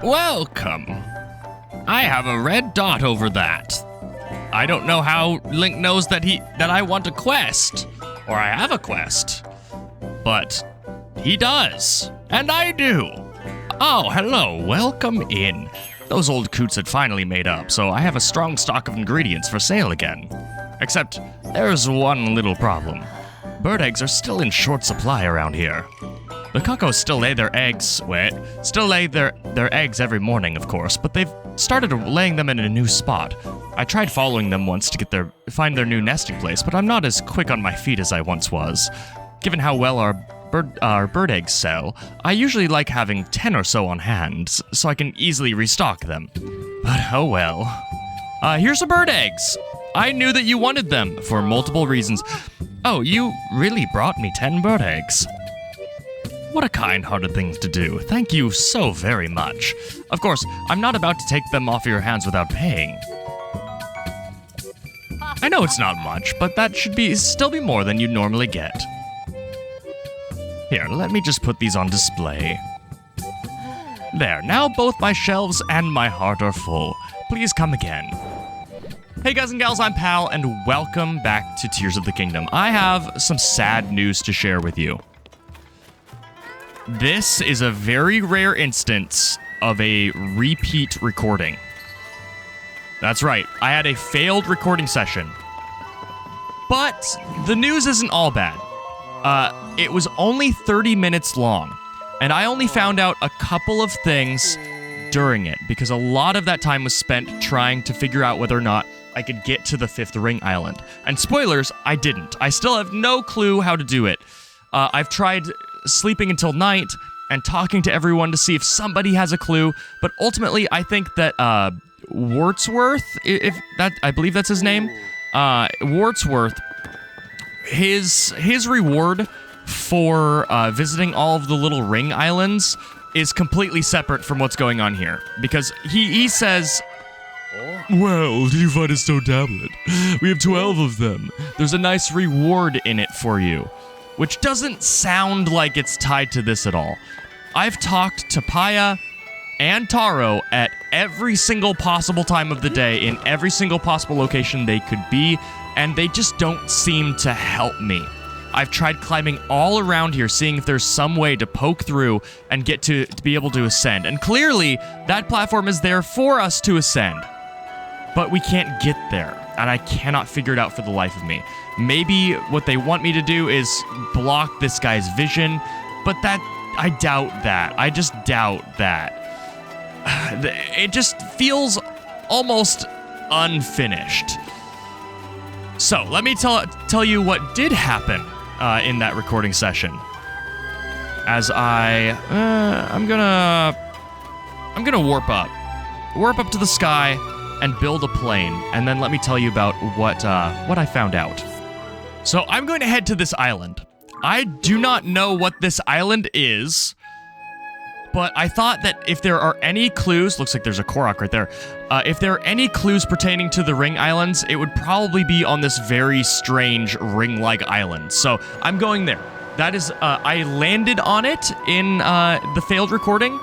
Welcome. I have a red dot over that. I don't know how Link knows that I want a quest, or I have a quest, but he does, and I do. Oh, hello, welcome in. Those old coots had finally made up, so I have a strong stock of ingredients for sale again. Except, there's one little problem. Bird eggs are still in short supply around here. The cuckoos still lay their eggs, their eggs every morning, of course, but they've started laying them in a new spot. I tried following them once to find their new nesting place, but I'm not as quick on my feet as I once was. Given how well our bird eggs sell, I usually like having 10 or so on hand, so I can easily restock them. But oh well. Here's the bird eggs. I knew that you wanted them for multiple reasons. Oh, you really brought me 10 bird eggs. What a kind-hearted thing to do. Thank you so very much. Of course, I'm not about to take them off your hands without paying. I know it's not much, but that should still be more than you'd normally get. Here, let me just put these on display. There, now both my shelves and my heart are full. Please come again. Hey guys and gals, I'm Pal, and welcome back to Tears of the Kingdom. I have some sad news to share with you. This is a very rare instance of a repeat recording. That's right, I had a failed recording session. But the news isn't all bad. It was only 30 minutes long, and I only found out a couple of things during it, because a lot of that time was spent trying to figure out whether or not I could get to the 5th ring island. And spoilers, I didn't. I still have no clue how to do it. I've tried sleeping until night and talking to everyone to see if somebody has a clue, but ultimately I think that Wordsworth, I believe that's his name, Wordsworth, his reward for visiting all of the little ring islands is completely separate from what's going on here, because he says, well, did you find a stone tablet? We have 12 of them. There's a nice reward in it for you. Which doesn't sound like it's tied to this at all. I've talked to Paya and Taro at every single possible time of the day in every single possible location they could be, and they just don't seem to help me. I've tried climbing all around here, seeing if there's some way to poke through and get to be able to ascend. And clearly, that platform is there for us to ascend. But we can't get there, and I cannot figure it out for the life of me. Maybe what they want me to do is block this guy's vision, but I doubt that. I just doubt that. It just feels almost unfinished. So, let me tell you what did happen in that recording session. As I'm gonna warp up to the sky and build a plane, and then let me tell you about what I found out. So I'm going to head to this island. I do not know what this island is, but I thought that if there are any clues, looks like there's a Korok right there. If there are any clues pertaining to the ring islands, it would probably be on this very strange ring-like island. So I'm going there. That is, I landed on it in the failed recording.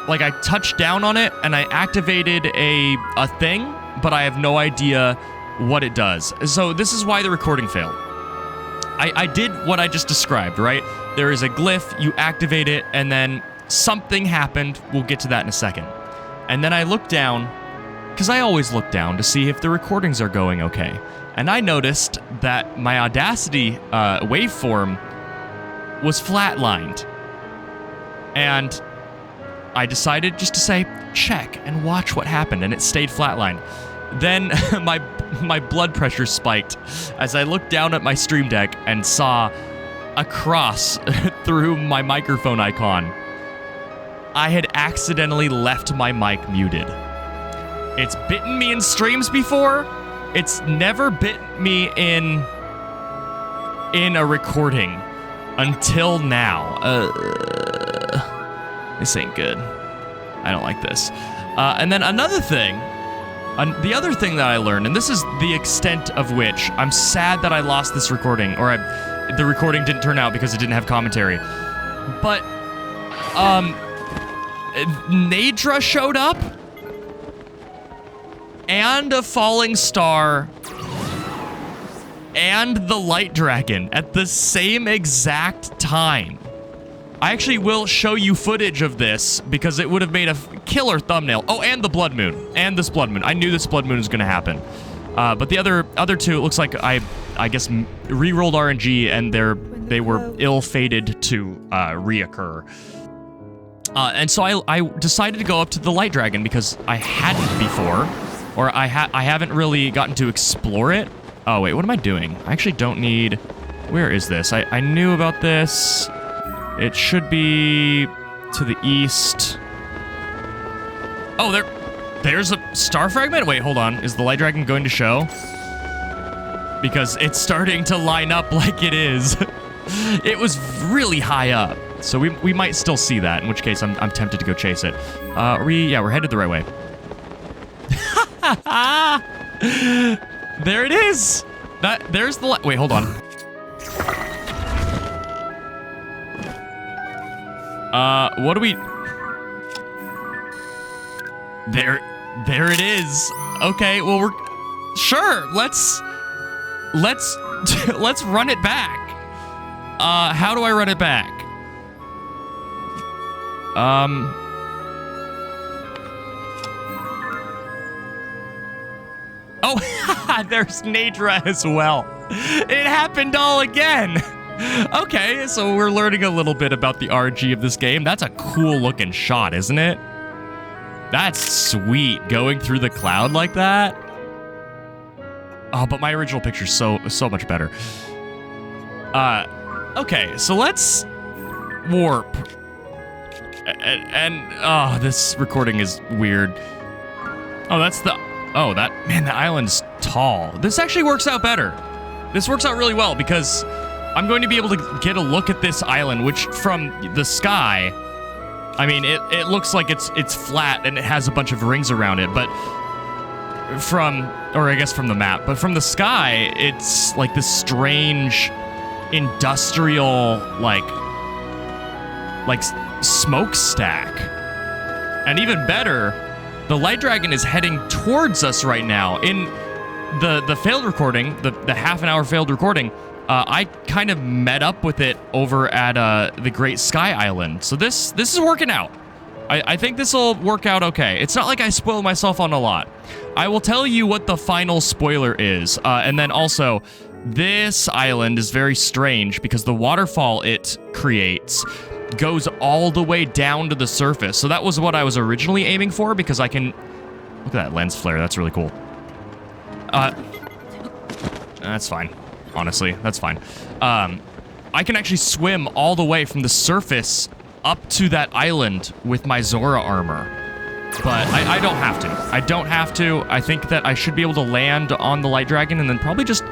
Like, I touched down on it, and I activated a thing, but I have no idea what it does. So this is why the recording failed. I did what I just described, right? There is a glyph, you activate it, and then something happened. We'll get to that in a second. And then I looked down, because I always look down to see if the recordings are going okay. And I noticed that my Audacity waveform was flatlined. And I decided just to say, check and watch what happened, and it stayed flatlined. Then my blood pressure spiked as I looked down at my stream deck and saw a cross through my microphone icon. I had accidentally left my mic muted. It's bitten me in streams before. It's never bit me in a recording until now. This ain't good. I don't like this. And then another thing, the other thing that I learned, and this is the extent of which I'm sad that I lost this recording, or the recording didn't turn out because it didn't have commentary. But Nadra showed up, and a falling star, and the light dragon at the same exact time. I actually will show you footage of this because it would have made a killer thumbnail. Oh, and the blood moon. And this blood moon. I knew this blood moon was going to happen. But the other two, it looks like I guess re-rolled RNG and they were ill-fated to reoccur. And so I decided to go up to the light dragon because I hadn't before, or I haven't really gotten to explore it. Oh wait, what am I doing? I actually don't need. Where is this? I knew about this. It should be to the east. Oh, there's a star fragment? Wait, hold on. Is the light dragon going to show? Because it's starting to line up like it is. It was really high up. So we might still see that, in which case I'm tempted to go chase it. We're headed the right way. There it is. There's the wait, hold on. What do we... There it is. Okay, well, sure, let's run it back. How do I run it back? Oh, there's Nadra as well. It happened all again. Okay, so we're learning a little bit about the RNG of this game. That's a cool looking shot, isn't it? That's sweet, going through the cloud like that. Oh, but my original picture's so much better. Okay, so let's warp. And this recording is weird. Oh, man, the island's tall. This actually works out better. This works out really well because I'm going to be able to get a look at this island, which from the sky, I mean, it looks like it's flat and it has a bunch of rings around it, but from the map, but from the sky, it's like this strange industrial, like smokestack. And even better, the light dragon is heading towards us right now. In the failed recording, the half an hour failed recording, I kind of met up with it over at the Great Sky Island. So this is working out. I think this will work out okay. It's not like I spoiled myself on a lot. I will tell you what the final spoiler is. And then also, this island is very strange because the waterfall it creates goes all the way down to the surface. So that was what I was originally aiming for because I can... Look at that lens flare. That's really cool. That's fine. Honestly, that's fine. I can actually swim all the way from the surface up to that island with my Zora armor. But I don't have to. I don't have to. I think that I should be able to land on the light dragon and then probably just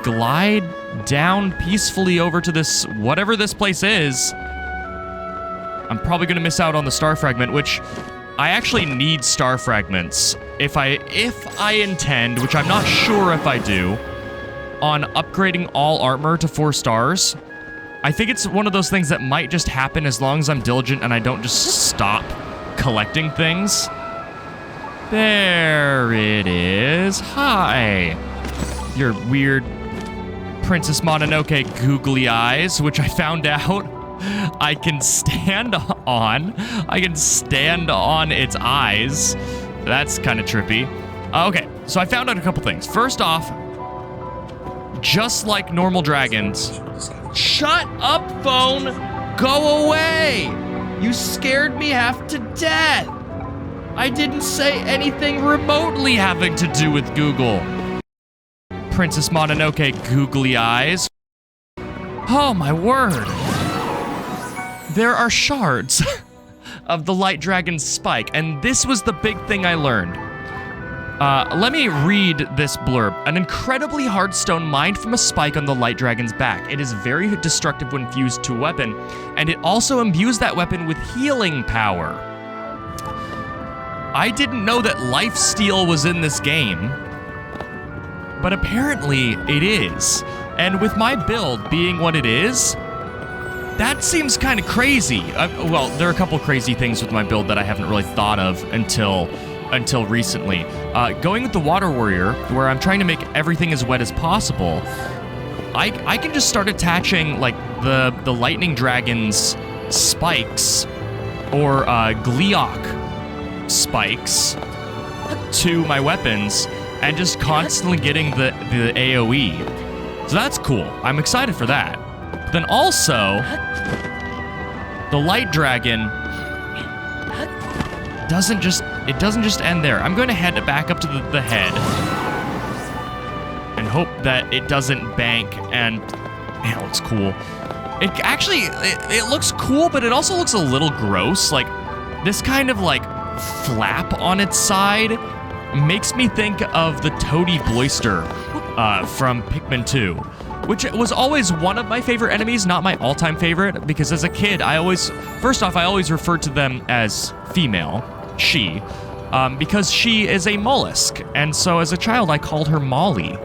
glide down peacefully over to this, whatever this place is. I'm probably going to miss out on the star fragment, which I actually need star fragments if I intend, which I'm not sure if I do, on upgrading all armor to 4 stars. I think it's one of those things that might just happen as long as I'm diligent and I don't just stop collecting things. There it is. Hi. Your weird Princess Mononoke googly eyes, which I found out I can stand on. I can stand on its eyes. That's kind of trippy. Okay, so I found out a couple things. First off, just like normal dragons... Shut up, phone! Go away! You scared me half to death! I didn't say anything remotely having to do with Google. Princess Mononoke googly eyes. Oh my word. There are shards of the light dragon's spike, and this was the big thing I learned. Let me read this blurb. An incredibly hard stone mined from a spike on the light dragon's back. It is very destructive when fused to a weapon, and it also imbues that weapon with healing power. I didn't know that lifesteal was in this game, but apparently it is. And with my build being what it is, that seems kind of crazy. Well, there are a couple crazy things with my build that I haven't really thought of until recently. Going with the Water Warrior, where I'm trying to make everything as wet as possible, I can just start attaching like the Lightning Dragon's spikes or Gleeok spikes to my weapons and just constantly getting the AoE. So that's cool. I'm excited for that. But then also, the Light Dragon doesn't just end there. I'm going to head back up to the head and hope that it doesn't bank, and man, it looks cool. It actually, it looks cool, but it also looks a little gross. Like, this kind of like flap on its side makes me think of the Toady Bloister from Pikmin 2, which was always one of my favorite enemies, not my all-time favorite, because as a kid, I always referred to them as female, she, because she is a mollusk, and so as a child, I called her Molly.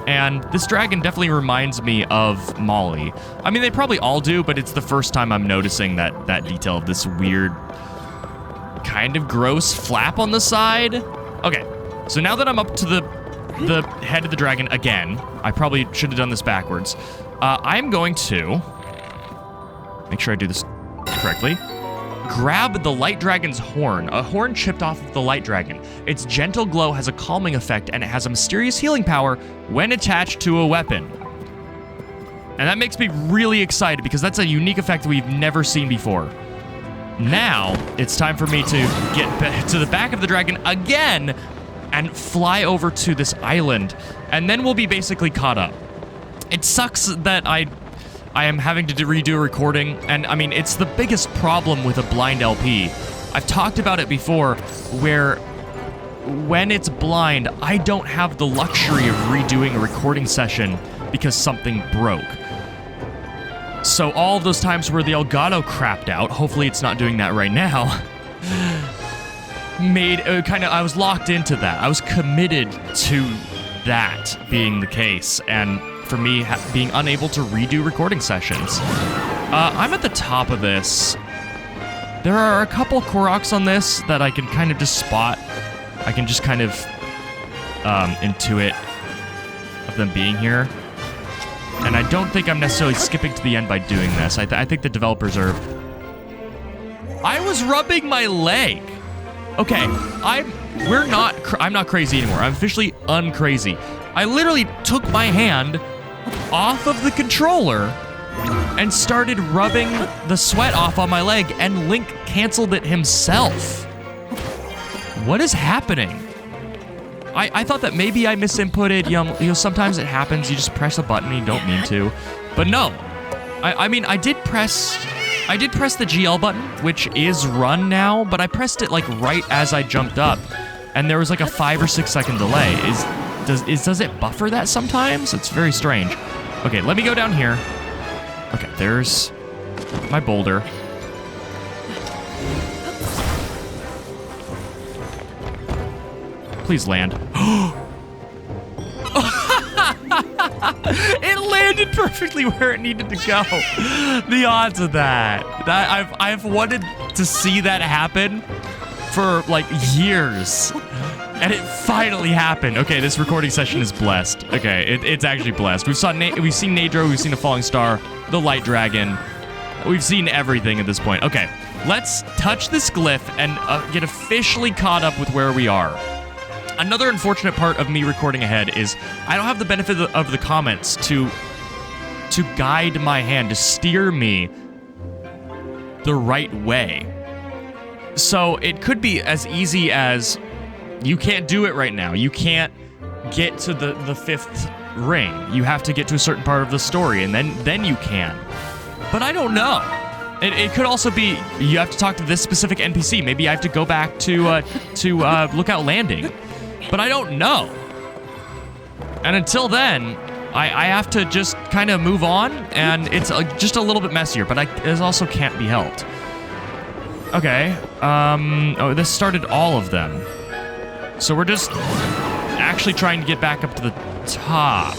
And this dragon definitely reminds me of Molly. I mean, they probably all do, but it's the first time I'm noticing that detail of this weird, kind of gross flap on the side. Okay, so now that I'm up to the head of the dragon again, I probably should have done this backwards. I'm going to make sure I do this correctly. Grab the Light Dragon's horn, a horn chipped off of the Light Dragon. Its gentle glow has a calming effect, and it has a mysterious healing power when attached to a weapon. And that makes me really excited because that's a unique effect that we've never seen before. Now, it's time for me to get to the back of the dragon again and fly over to this island, and then we'll be basically caught up. It sucks that I am having to redo a recording, and I mean, it's the biggest problem with a blind LP. I've talked about it before, where when it's blind, I don't have the luxury of redoing a recording session because something broke. So all of those times where the Elgato crapped out, hopefully it's not doing that right now, I was locked into that. I was committed to that being the case, and for me being unable to redo recording sessions. I'm at the top of this. There are a couple Koroks on this that I can kind of just spot. I can just kind of intuit of them being here. And I don't think I'm necessarily skipping to the end by doing this. I think the developers are... I was rubbing my leg. Okay, I'm not crazy anymore. I'm officially uncrazy. I literally took my hand off of the controller and started rubbing the sweat off on my leg, and Link canceled it himself. What is happening? I thought that maybe I misinputted. You know, sometimes it happens. You just press a button and you don't mean to. But no. I mean, I did press the GL button, which is run now, but I pressed it like right as I jumped up, and there was like a 5 or 6 second delay. Does it buffer that sometimes? It's very strange. Okay, let me go down here. Okay, there's my boulder. Please land. It landed perfectly where it needed to go. The odds of that. I've wanted to see that happen for like years. And it finally happened. Okay, this recording session is blessed. Okay, it's actually blessed. We've seen Nadro, we've seen a falling star, the Light Dragon. We've seen everything at this point. Okay, let's touch this glyph and get officially caught up with where we are. Another unfortunate part of me recording ahead is I don't have the benefit of the comments to guide my hand, to steer me the right way. So it could be as easy as, you can't do it right now. You can't get to the 5th ring. You have to get to a certain part of the story, and then you can. But I don't know. It could also be you have to talk to this specific NPC. Maybe I have to go back to Lookout Landing. But I don't know. And until then, I have to just kind of move on, and it's just a little bit messier, but it also can't be helped. Okay. Oh, this started all of them. So we're just actually trying to get back up to the top.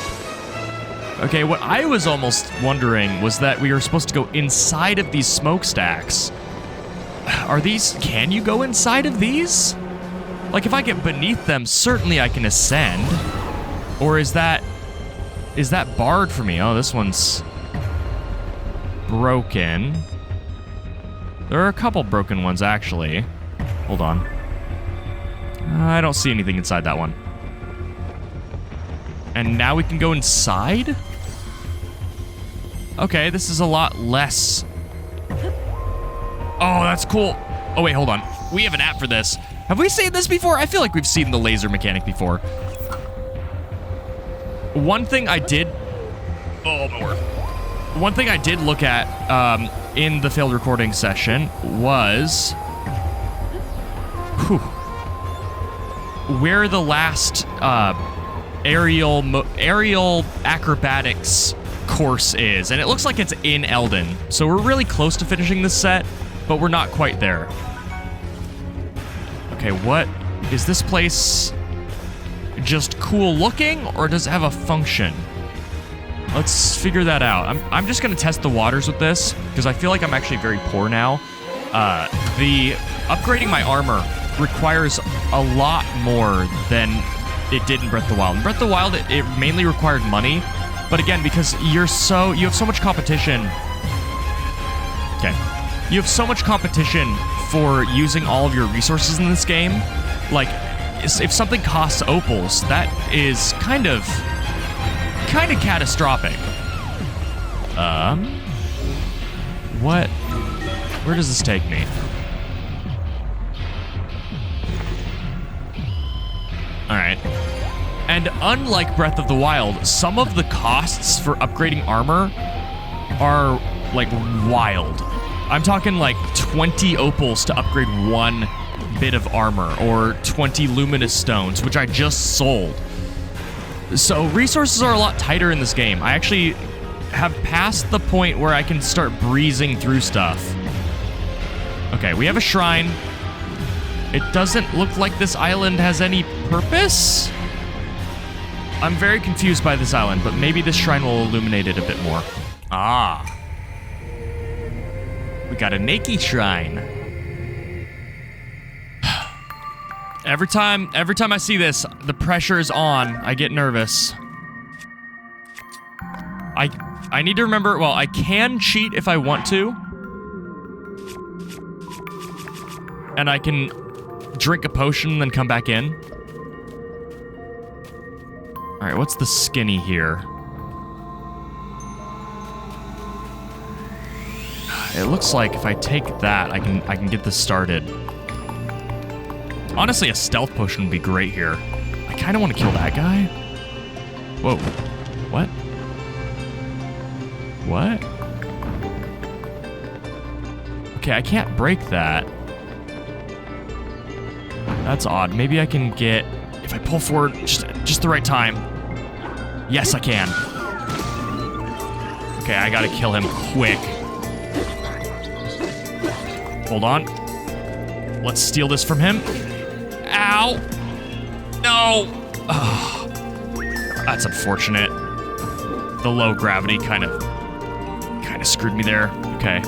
Okay, what I was almost wondering was that we were supposed to go inside of these smokestacks. Are these... Can you go inside of these? Like, if I get beneath them, certainly I can ascend. Or is that barred for me? Oh, this one's broken. There are a couple broken ones, actually. Hold on. I don't see anything inside that one. And now we can go inside? Okay, this is a lot less... Oh, that's cool. Oh, wait, hold on. We have an app for this. Have we seen this before? I feel like we've seen the laser mechanic before. One thing I did... Oh, my word. One thing I did look at in the failed recording session was... where the last aerial acrobatics course is. And it looks like it's in Eldon. So we're really close to finishing this set, but we're not quite there. Okay, what is this place? Just cool looking, or does it have a function? Let's figure that out. I'm just gonna test the waters with this because I feel like I'm actually very poor now. The upgrading my armor requires a lot more than it did in Breath of the Wild. In Breath of the Wild, it mainly required money, but again, because you have so much competition. Okay, you have so much competition for using all of your resources in this game. Like, if something costs opals, that is kind of catastrophic. What? Where does this take me? Alright. And unlike Breath of the Wild, some of the costs for upgrading armor are, like, wild. I'm talking, like, 20 opals to upgrade one bit of armor, or 20 luminous stones, which I just sold. So resources are a lot tighter in this game. I actually have passed the point where I can start breezing through stuff. Okay, we have a shrine. It doesn't look like this island has any purpose. I'm very confused by this island, but maybe this shrine will illuminate it a bit more. Ah. We got a Nakey shrine. Every time I see this, the pressure is on. I get nervous. I need to remember, well, I can cheat if I want to. And I can drink a potion and then come back in. All right, what's the skinny here? It looks like if I take that, I can get this started. Honestly, a stealth potion would be great here. I kind of want to kill that guy. Whoa. What? What? Okay, I can't break that. That's odd. Maybe I can get... If I pull forward just the right time. Yes, I can. Okay, I gotta kill him quick. Hold on. Let's steal this from him. Ow! No! Oh, that's unfortunate. The low gravity kind of screwed me there. Okay.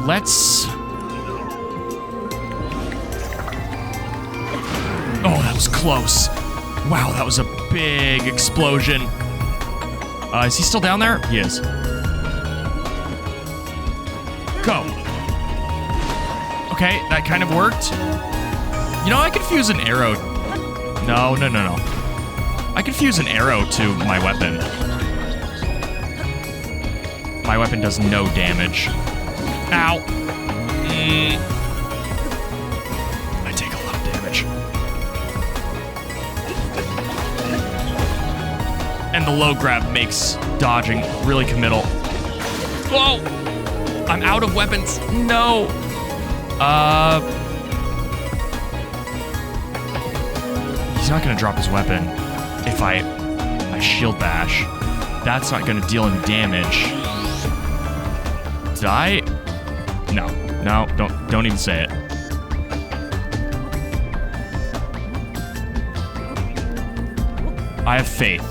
Let's... Oh, that was close. Wow, that was a big explosion. Is he still down there? He is. Go. Okay, that kind of worked. You know, I could fuse an arrow. No. I could fuse an arrow to my weapon. My weapon does no damage. Ow. I take a lot of damage. And the low grab makes dodging really committal. Whoa! I'm out of weapons. No. He's not gonna drop his weapon if I shield bash. That's not gonna deal any damage. Did I? No, don't even say it. I have faith.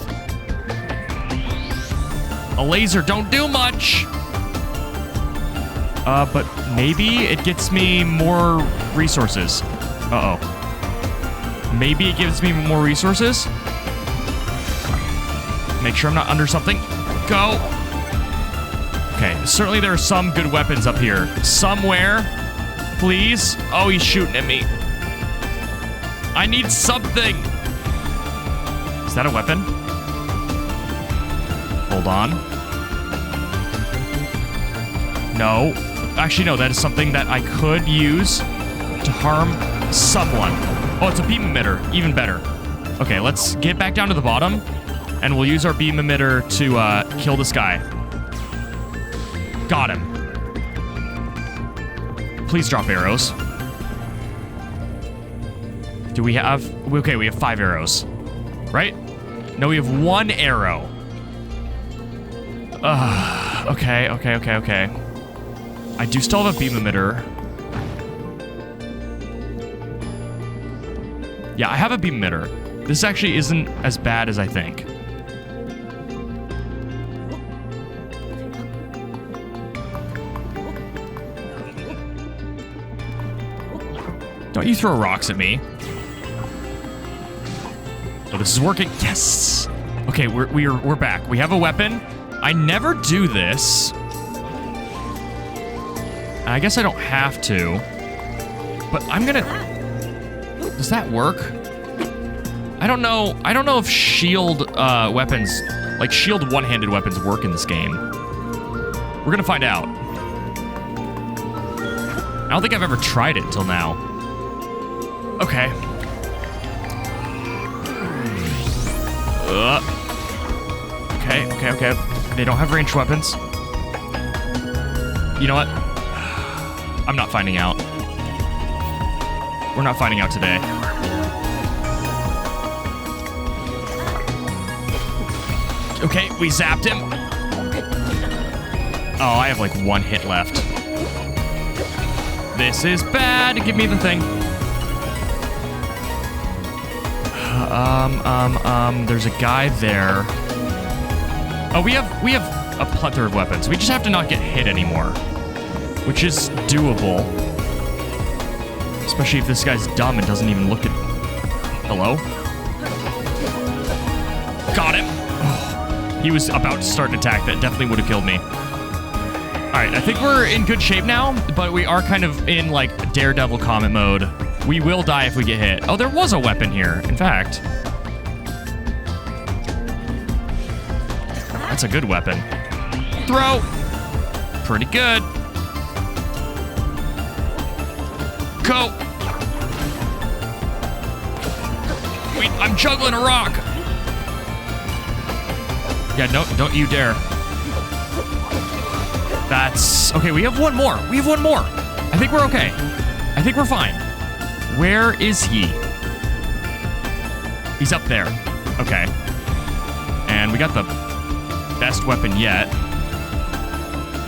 A laser don't do much. But maybe it gets me more resources. Uh-oh. Maybe it gives me more resources. Make sure I'm not under something. Go. Okay, certainly there are some good weapons up here. Somewhere. Please. Oh, he's shooting at me. I need something. Is that a weapon? Hold on. No. Actually, no, that is something that I could use to harm someone. Oh, it's a beam emitter. Even better. Okay, let's get back down to the bottom, and we'll use our beam emitter to kill this guy. Got him. Please drop arrows. Do we have... Okay, we have 5 arrows. Right? No, we have 1 arrow. Okay. I do still have a beam emitter. Yeah, I have a beam emitter. This actually isn't as bad as I think. Don't you throw rocks at me. Oh, this is working. Yes! Okay, we're back. We have a weapon. I never do this. I guess I don't have to. But I'm gonna... Does that work? I don't know. I don't know if shield weapons, like shield one-handed weapons, work in this game. We're gonna find out. I don't think I've ever tried it until now. Okay. Okay. They don't have ranged weapons. You know what? I'm not finding out. We're not finding out today. Okay, we zapped him. Oh, I have like 1 hit left. This is bad. Give me the thing. There's a guy there. Oh, we have a plethora of weapons. We just have to not get hit anymore, which is doable. Especially if this guy's dumb and doesn't even look at... Hello? Got him. Oh, he was about to start an attack that definitely would have killed me. All right, I think we're in good shape now, but we are kind of in like Daredevil Comet mode. We will die if we get hit. Oh, there was a weapon here, in fact. That's a good weapon. Throw. Pretty good. Go. Wait, I'm juggling a rock. Yeah, no, don't you dare. That's... Okay, we have 1 more. We have 1 more. I think we're okay. I think we're fine. Where is he? He's up there. Okay. And we got the best weapon yet.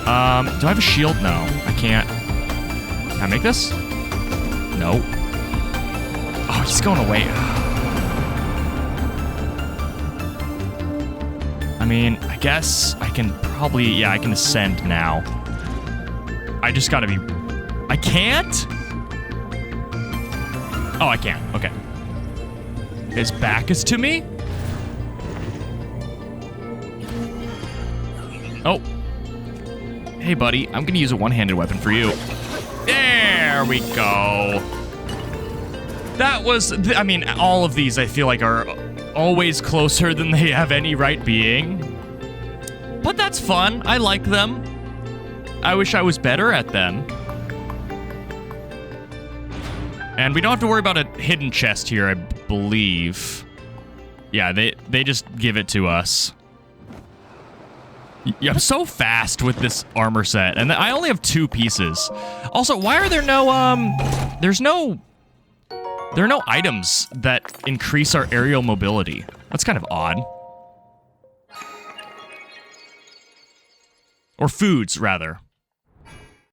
Do I have a shield? No, I can't. Can I make this? No. Oh, he's going away. I mean, I guess I can probably... Yeah, I can ascend now. I just gotta be... I can't? Oh, I can. Okay. His back is to me? Oh. Hey, buddy. I'm gonna use a one-handed weapon for you. There we go. That was... I mean, all of these, I feel like, are always closer than they have any right being. But that's fun. I like them. I wish I was better at them. And we don't have to worry about a hidden chest here, I believe. Yeah, they just give it to us. Yeah, I'm so fast with this armor set, and I only have 2 pieces. Also, why are there no, there are no items that increase our aerial mobility? That's kind of odd. Or foods, rather.